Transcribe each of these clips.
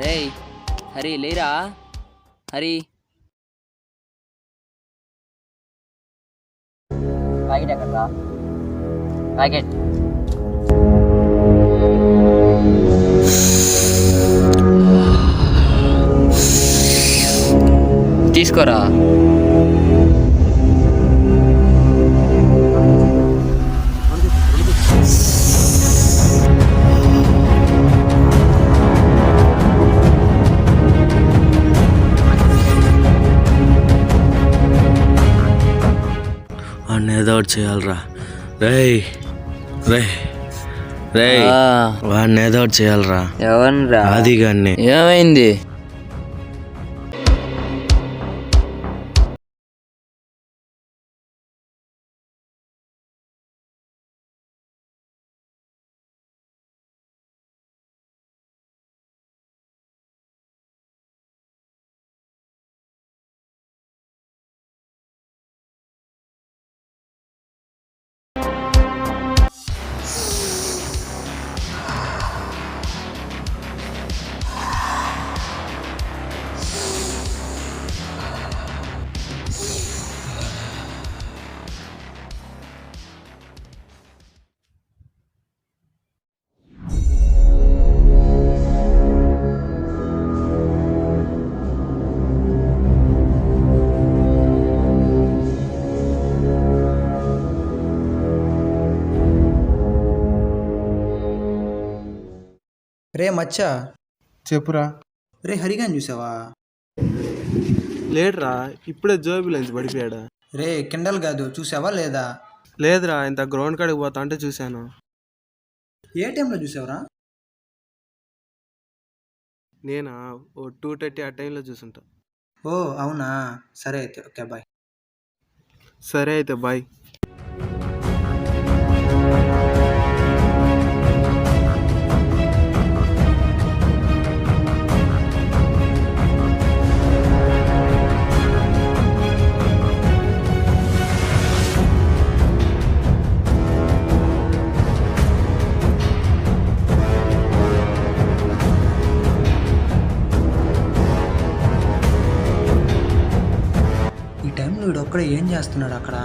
రేయ్ హరి లేరా హరి. ప్యాకెట్ ఎక్కడా? ప్యాకెట్ తీసుకోరా. వాడిని ఏదో ఒకటి చేయాలరా. రేయ్ రేయ్ రేయ్ వాడిని ఏదో ఒకటి చేయాలరా. ఎవరిరా? ఆది గాన్ని. ఏమైంది? రే మచ్చా, చెప్పురా. రే హరిగాని చూసావా? లేడురా, ఇప్పుడే జోబిలెన్స్ పడిపోయాడు. రే కిండల్ కాదు, చూసావా లేదా? లేదురా, ఇంత గ్రౌండ్ కాడికి పోతా అంటే చూశాను. ఏ టైంలో చూసావురా? నేనా, ఓ 2:30 ఆ టైంలో చూసుంటా. ఓ అవునా, సరే అయితే ఓకే బాయ్. సరే అయితే బాయ్. ఈ టైంలో వీడు ఒక్కడే ఏం చేస్తున్నాడు అక్కడ?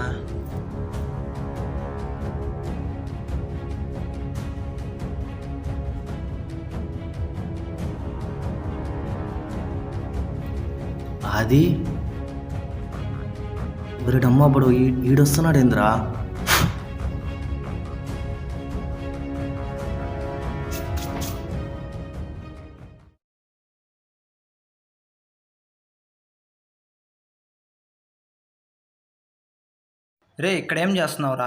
ఆది వీడమ్మ పడు ఈడొస్తున్నాడు ఏంద్రా? రే ఇక్కడ ఏం చేస్తున్నావురా?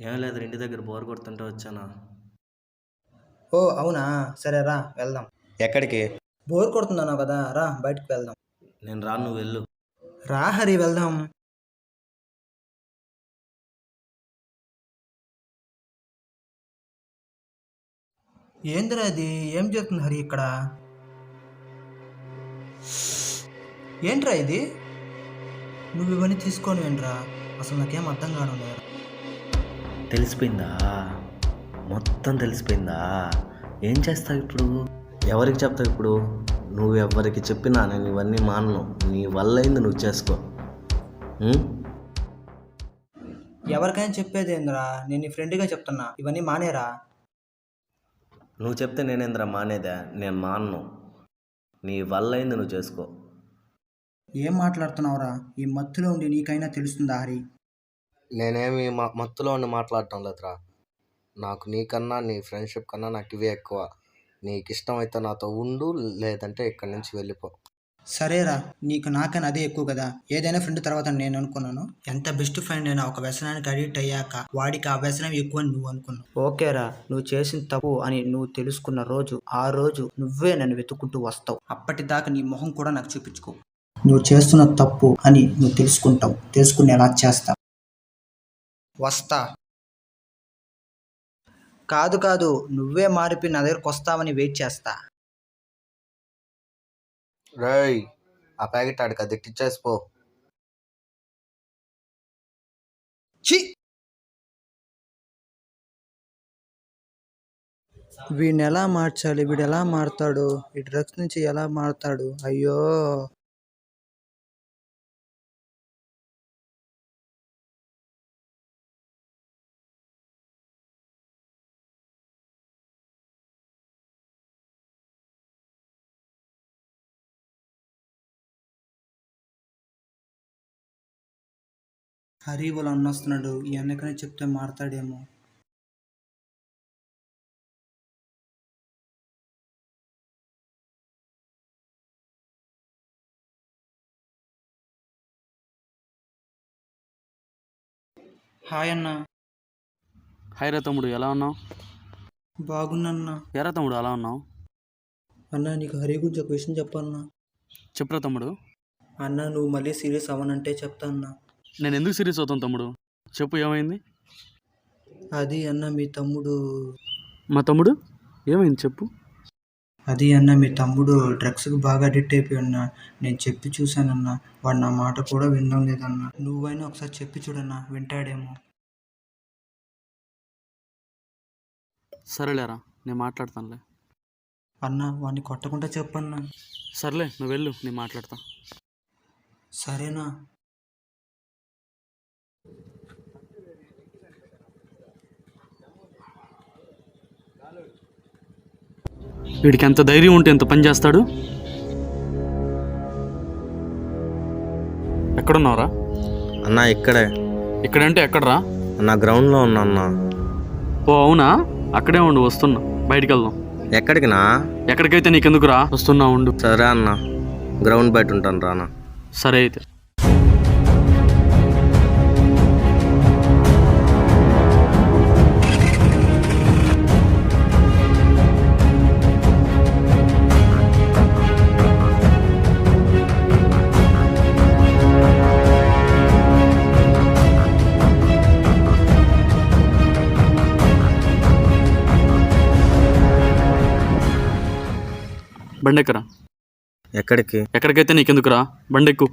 ఏం లేదు, ఇంటి దగ్గర బోర్ కొడుతుంటే వచ్చానా. ఓ అవునా, సరే రా వెళ్దాం. ఎక్కడికి? బోర్ కొడుతున్నావు కదా, రా బయటకు వెళ్దాం. నేను రాను, నువ్వు వెళ్ళు. రా హరి వెళ్దాం. ఏందిరా అది? ఏం చేస్తుంది హరి ఇక్కడ? ఏంట్రా ఇది? నువ్వు ఇవన్నీ తీసుకొని ఏంట్రా? అసలు నాకేం అర్థం కావడం లేదు. తెలిసిపోయిందా? మొత్తం తెలిసిపోయిందా? ఏం చేస్తావు ఇప్పుడు? ఎవరికి చెప్తావు ఇప్పుడు? నువ్వు ఎవరికి చెప్పినా నేను ఇవన్నీ మానను. నీ వల్ల అయింది, నువ్వు చేసుకో. ఎవరికైనా చెప్పేది ఏందిరా? నేను నీ ఫ్రెండ్గా చెప్తున్నా, ఇవన్నీ మానేరా. నువ్వు చెప్తే నేనేంద్రా మానేదా? నేను మానను. నీ వల్ల అయింది, నువ్వు చేసుకో. ఏం మాట్లాడుతున్నావురా? ఈ మత్తులో ఉండి నీకైనా తెలుస్తుందా హరి? నేనేమి మత్తులో ఉండి మాట్లాడటం లేదురా. నాకు నీకన్నా, నీ ఫ్రెండ్షిప్ కన్నా నాకు ఇవే ఎక్కువ. నీకు ఇష్టమైతే నాతో ఉండు, లేదంటే ఇక్కడి నుంచి వెళ్ళిపో. సరేరా, నీకు నాకన్నా అదే ఎక్కువ కదా. ఏదైనా ఫ్రెండ్ తర్వాత నేను అనుకున్నాను. ఎంత బెస్ట్ ఫ్రెండ్ అయినా ఒక వ్యసనానికి అడిక్ట్ అయ్యాక వాడికి ఆ వ్యసనం ఎక్కువ అని నువ్వు అనుకున్నావు. ఓకేరా, నువ్వు చేసిన తప్పు అని నువ్వు తెలుసుకున్న రోజు, ఆ రోజు నువ్వే నన్ను వెతుక్కుంటూ వస్తావు. అప్పటిదాకా నీ మొహం కూడా నాకు చూపించుకో. నువ్వు చేస్తున్న తప్పు అని నువ్వు తెలుసుకుంటావు, తెలుసుకునేలా చేస్తావు. వస్తా. కాదు కాదు, నువ్వే మారిపోయి నా దగ్గరకు వస్తావని వెయిట్ చేస్తా. రేయ్, ఆ ప్యాకెట్ ఆడికి అది ఎక్కిచ్చేసిపో. ఛీ! వీడిని ఎలా మార్చాలి, వీడు ఎలా మారుతాడు, ఈ డ్రగ్స్ నుంచి ఎలా మారుతాడు, అయ్యో. హరి వాళ్ళు అన్నొస్తున్నాడు, ఈ అన్నకనే చెప్తే మారతాడేమో. హాయ్ అన్న. హాయ్ రా తమ్ముడు, ఎలా ఉన్నావు? బాగున్నా ఎరా తమ్ముడు అలా ఉన్నావు? అన్న, నీకు హరి గురించి ఒక విషయం చెప్పన్నా. చెప్పురా తమ్ముడు. అన్న, నువ్వు మళ్ళీ సీరియస్ అవ్వనంటే చెప్తా అన్న. నేను ఎందుకు సీరియస్ అవుతాను తమ్ముడు? చెప్పు, ఏమైంది? అది అన్న మీ తమ్ముడు. మా తమ్ముడు ఏమైంది చెప్పు. అది అన్న మీ తమ్ముడు డ్రగ్స్కి బాగా అడిక్ట్ అయిపోయి ఉన్నా. నేను చెప్పి చూశానన్న, వాడు నా మాట కూడా వినడం లేదన్న. నువ్వైనా ఒకసారి చెప్పి చూడన్నా, వింటాడేమో. సరేలేరా, నేను మాట్లాడతానులే. అన్న, వాడిని కొట్టకుండా చెప్పన్నా. సర్లే, నువ్వు వెళ్ళు, నేను మాట్లాడతా. సరేనా? వీడికి ఎంత ధైర్యం ఉంటే ఎంత పని చేస్తాడు. ఎక్కడున్నావురా? అన్న ఇక్కడే. ఇక్కడంటే ఎక్కడరా? అన్న గ్రౌండ్లో ఉన్నా అన్న. ఓ అవునా, అక్కడే ఉండు, వస్తున్నా. బయటికి వెళ్దాం. ఎక్కడికినా? ఎక్కడికైతే నీకెందుకురా, వస్తున్నా ఉండు. సరే అన్న, గ్రౌండ్ బయట ఉంటాను రానా. సరే అయితే. బండెక్కరా. ఎక్కడికి? ఎక్కడికైతే నీకెందుకురా, బండెక్కు.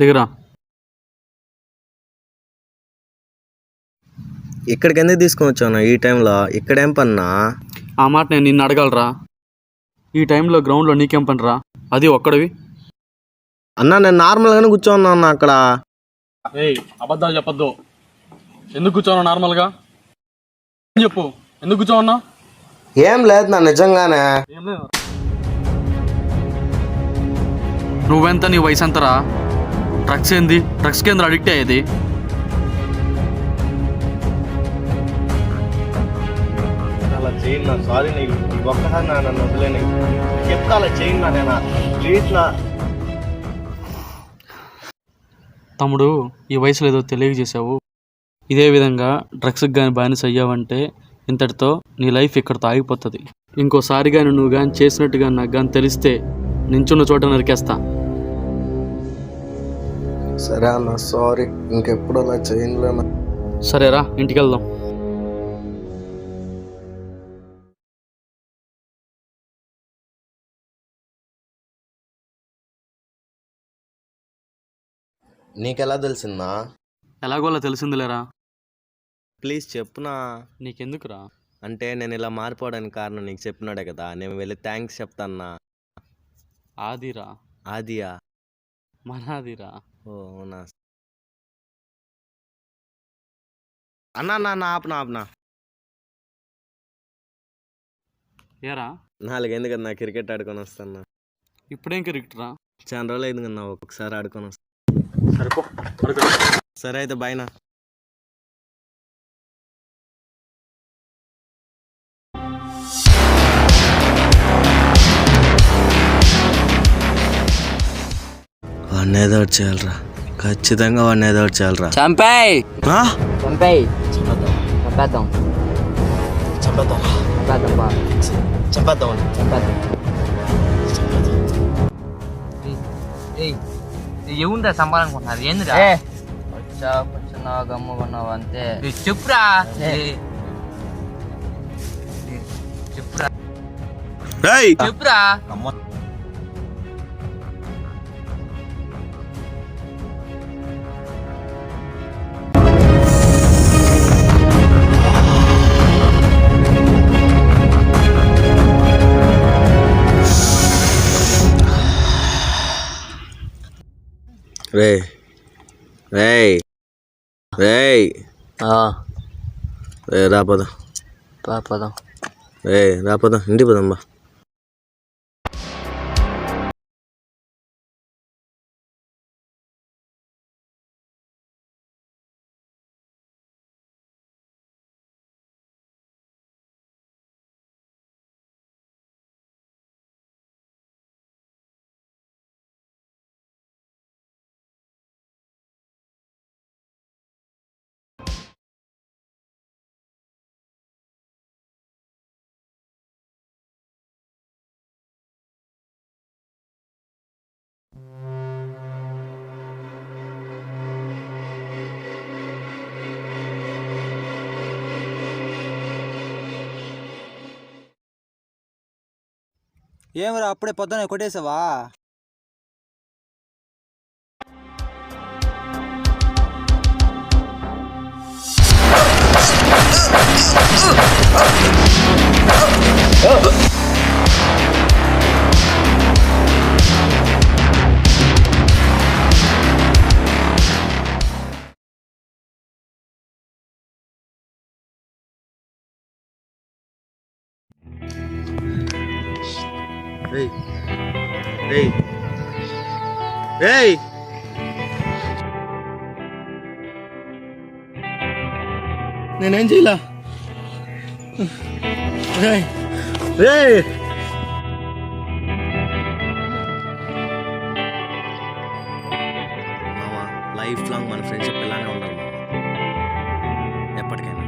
దిగరా. ఇక్కడికి ఎందుకు తీసుకొని వచ్చావు ఈ టైంలో? ఇక్కడేం పన్నా? ఆ మాట నేను నిన్ను అడగాలరా? ఈ టైంలో గ్రౌండ్లో నీకేం పనిరా, అది ఒక్కడివి? అన్నా నేను నార్మల్గానే కూర్చోన్నా అన్న అక్కడ. ఏయ్, అబద్ధాలు చెప్పొద్దు. ఎందుకు కూర్చోన్నావు నార్మల్గా చెప్పు, ఎందుకు కూర్చోన్నా? ఏం లేదు నా, నిజంగానే. నువ్వెంత, నీ వయసు ఎంతరా? డ్రగ్స్ ఏంది, డ్రగ్స్ కేంద్రం అడిక్ట్ అయ్యేది? అలా చేయను, సారీ. ఒక్కసారి నన్ను వదిలేను, చెప్తా. అలా చేయను నేను, ప్లీజ్ నా. తమ్ముడు, ఈ వయసులో ఏదో తెలియజేసావు. ఇదే విధంగా డ్రగ్స్కి కానీ బానిస అయ్యావంటే ఇంతటితో నీ లైఫ్ ఇక్కడితో ఆగిపోతుంది. ఇంకోసారి కానీ నువ్వు కానీ చేసినట్టుగా నాకు కానీ తెలిస్తే నించున్న చోట నరికేస్తా. సరే అన్న, సారీ. ఇంకెప్పుడు అలా చేయనులేనా. సరేరా, ఇంటికి వెళ్దాం. నీకెలా తెలిసిందా? ఎలాగోలా తెలిసిందిలేరా. ప్లీజ్ చెప్పునా. నీకెందుకురా? అంటే నేను ఇలా మారిపోవడానికి కారణం నీకు చెప్పినాడే కదా, నేను వెళ్ళి థ్యాంక్స్ చెప్తాన్నా. ఆదిరా. ఆదియా? మన ఆదిరా. ఓ అవునా. అన్నా నా ఆపునా. ఏరా, 4 ఎందుకు కన్నా క్రికెట్ ఆడుకొని వస్తాను. ఇప్పుడేం క్రికెట్ రా? చాలా రోజులు అయింది కన్నా, ఒక్కొక్కసారి ఆడుకొని వస్తాను. సరిపో. సరే అయితే బాయ్నా. వాడిని ఏదో ఒకటి చేయాలరా, ఖచ్చితంగా వాడిని ఏదో ఒకటి చేయాలరా. చంపాయ్ చంపేద్దాం. చంపేద్దాంపా. చంపేద్దామని. చంపేద్దాం. ఏముందా సంపాలనుకుంటున్నారు ఏందిరా? వచ్చా కూర్చున్నావా గమ్ముకున్నావా అంతే. చెప్పురా. రేయ్ చెప్పురా. రేయ్ రేయ్ రేయ్ రే రాపద పదం. రే రాపద ఇంటికి పోదాం బా. ఏమరా అప్పుడే పొద్దున కొట్టేసావా? రేయ్ రేయ్ రేయ్ నేనేం చేయలా. రేయ్ రేయ్ మామ లైఫ్ లాంగ్ మన ఫ్రెండ్షిప్ ఇలానే ఉండాలి మామ, ఎప్పటికైనా.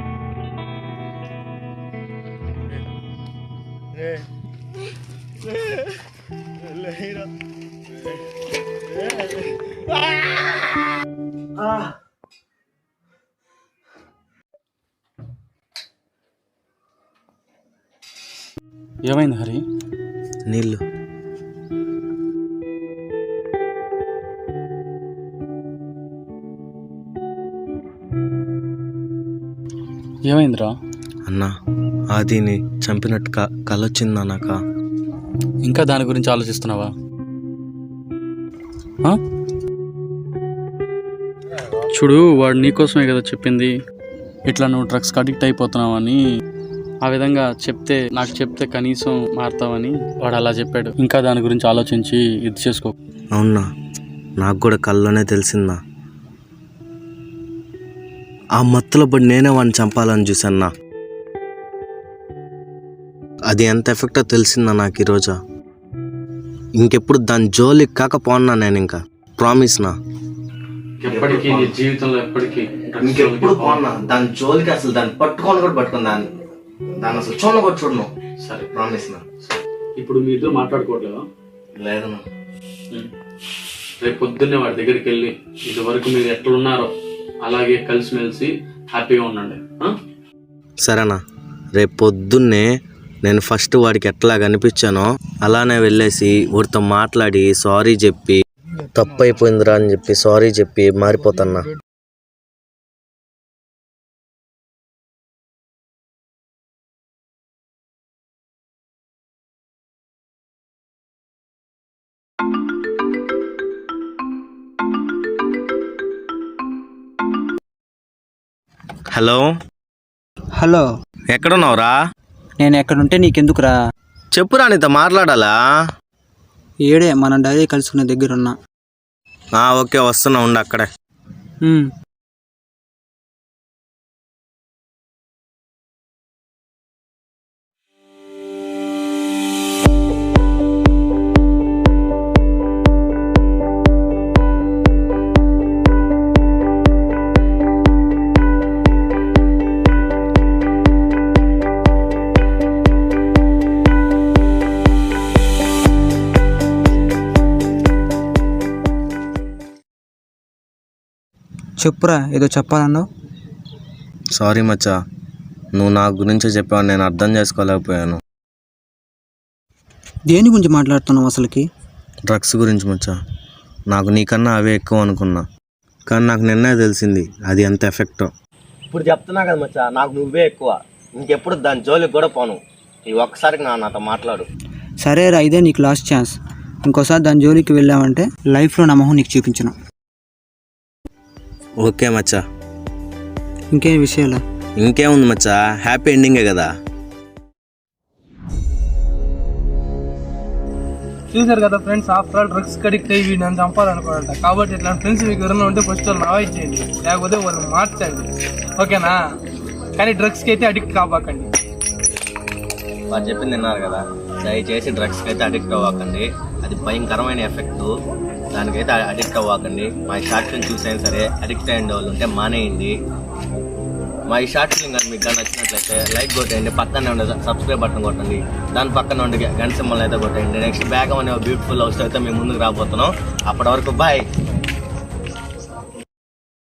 ఏమైంది హరి? నీళ్ళు. ఏమైందిరా? అన్నా ఆదిని చంపినట్టు కలొచ్చిందా నాక. ఇంకా దాని గురించి ఆలోచిస్తున్నావా? చూడు, వాడు నీకోసమే కదా చెప్పింది. ఇట్లా నువ్వు డ్రగ్స్కి అడిక్ట్ అయిపోతున్నావని ఆ విధంగా నాకు చెప్తే కనీసం మారుతావని వాడు అలా చెప్పాడు. ఇంకా దాని గురించి ఆలోచించి ఇది చేసుకో. అవునా, నాకు కూడా కల్లోనే తెలిసిందా. ఆ మత్తులో పడి నేనే వాడిని చంపాలని చూసాన్నా. అది ఎంత ఎఫెక్టో తెలిసిందా నాకు ఈరోజు. ఇంకెప్పుడు దాని జోలికి కాకపోన్నా నేను, ఇంకా ప్రామిస్ నా. ఎప్పటికీ నీ జీవితంలో ఎప్పటికీ ఇంకెప్పుడు పోన్నా దాని జోలికి. అసలు దాన్ని పట్టుకొని కూడా పట్టుకుని దాన్ని అసలు చూడ కూడా చూడను. సరే, ప్రామిస్ నా. ఇప్పుడు మీ ఇద్దరు మాట్లాడుకోవట్లేదా? లేదు నా. రేపు పొద్దున్నే వాడి దగ్గరికి వెళ్ళి ఇదివరకు మీరు ఎట్లున్నారో అలాగే కలిసిమెలిసి హ్యాపీగా ఉండండి. సరేనా, రేపు పొద్దున్నే నేను ఫస్ట్ వాడికి ఎట్లా కనిపించానో అలానే వెళ్ళేసి వాడితో మాట్లాడి సారీ చెప్పి, తప్పు అయిపోయిందిరా అని చెప్పి సారీ చెప్పి మారిపోతాన్నా. హలో హలో, ఎక్కడున్నావురా? నేను ఎక్కడుంటే నీకెందుకురా? చెప్పురా, నీతో మాట్లాడాలా. ఏడే మనం డైరీ కలుసుకునే దగ్గర ఉన్నా. ఓకే, వస్తున్నా, ఉండు అక్కడే. చెప్పురా, ఏదో చెప్పాలన్నావు. సారీ మచ్చా, నువ్వు నా గురించే చెప్పావు, నేను అర్థం చేసుకోలేకపోయాను. దేని గురించి మాట్లాడుతున్నావు అసలుకి? డ్రగ్స్ గురించి మచ్చా. నాకు నీకన్నా అవే ఎక్కువ అనుకున్నా, కానీ నాకు నిన్నే తెలిసింది అది ఎంత ఎఫెక్టో. ఇప్పుడు చెప్తున్నా కదా మచ్చా, నాకు నువ్వే ఎక్కువ. ఇంకెప్పుడు దాని జోలికి కూడా పోను. ఈ ఒక్కసారికి నాతో మాట్లాడు. సరేరా, ఇదే నీకు లాస్ట్ ఛాన్స్. ఇంకోసారి దాని జోలికి వెళ్ళావంటే లైఫ్లో నా మొహం నీకు చూపించను. ఓకే మచ్చా. ఇంకేం విషయాలు? ఇంకేముంది మచ్చా, హ్యాపీ ఎండింగే కదా. చూసారు కదా friends, after all drugs addict అయ్యి నన్ను చంపాలనుకోవాలంట. కాబట్టి ఇట్లాంటి ఫ్రెండ్స్ మీకు ఎవరైనా ఉంటే ఫస్ట్ వాళ్ళని అవాయిడ్ చేయండి, లేకపోతే వాళ్ళని మార్చండి. ఓకేనా? కానీ డ్రగ్స్కి అయితే అడిక్ట్ కాబాకండి. వారు చెప్పింది విన్నారు కదా, దయచేసి డ్రగ్స్కి అయితే అడిక్ట్ అవ్వకండి. అది భయంకరమైన ఎఫెక్ట్. దానికైతే అడిక్ట్ అవ్వకండి. మా షార్ట్ ఫిల్మ్ చూసైనా సరే అడిక్ట్ అయిన వాళ్ళు ఉంటే మానేయండి. మా ఈ షార్ట్ ఫిల్మ్ కానీ మీకు నచ్చినట్లయితే లైక్ కొట్టేయండి, పక్కనే ఉండే సబ్స్క్రైబ్ బటన్ కొట్టండి, దాని పక్కన ఉండే గంట సింబల్ అయితే కొట్టేయండి. నెక్స్ట్ బ్యాక్ అనే బ్యూటిఫుల్ హౌస్ అయితే మేము ముందుకు రాబోతున్నాం. అప్పటి వరకు బాయ్.